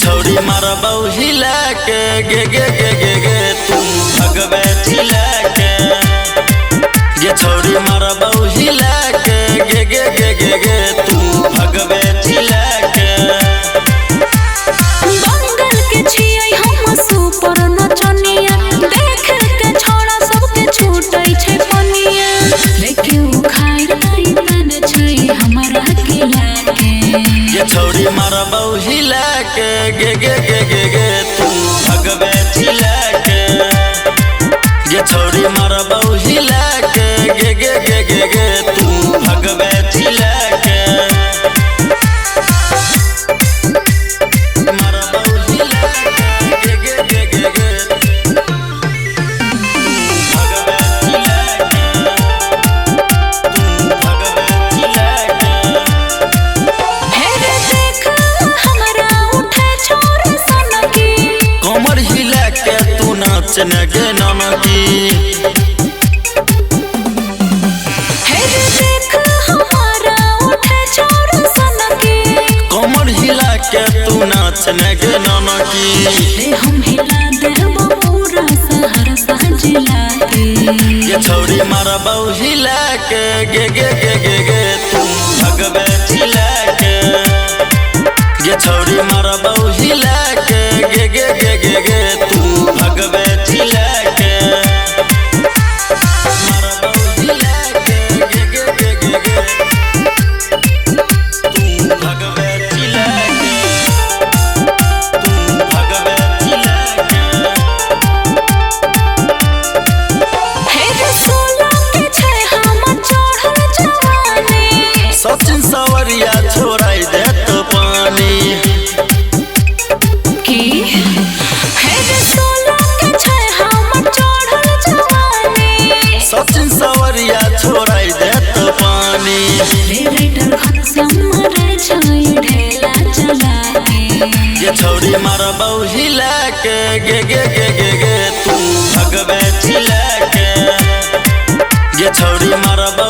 छौरी मारबौ हिला के गे गे गे गे गे तू भगवे चिला के ये छौरी मारबौ हिला के गे गे गे गे गे तू भगवे चिला के बंगल के छियै हम सुपर नचनिया देख के छोड़ा सबके छूटै छै पनिया लेके उखाड़ नहीं तन छै हमरा के लाके ये छौरी मारबौ हिला के गे गे गे गे गे तू भगवे चिला के ये छौरी मारबौ हिला के गे गे गे गे गे तू भगवे चिला के मारबौ हिला के गे गे गे गे गे भगवे चिला के तू भगवे चिला के हे रे देख हमरा उठे छोरे सनकी कमर हिला के तू नाच न गे ननकी हे रे देख हमरा उठे छोरे सनकी कमर हिला के तू नाच न गे ननकी रे हम हिला देबो पूरा सहरसा जिला के ये छौरी मारबौ हिला के गे गे गे गे गे तू भगवे चिला के ये छौरी मारबौ हिला के गे गे गे गे गे तू भगवे चिला के मारबौ हिला के गे गे गे गे गे तू भगवे चिला के तू भगवे चिला के हे रे सोला के छै हम चढ़ल जवानी सचिन सवरिया छोड़ाई दे तो पानी की हे रे सोला के छै हम चढ़ल जवानी सचिन सवरिया छोड़ाई दे तो पानी रे राइटर घनश्याम मरे छै ढेला चला के ये छौरी मारबौ हिला के गे गे गे गे गे तू भगवे चिला के ये छौरी मारबौ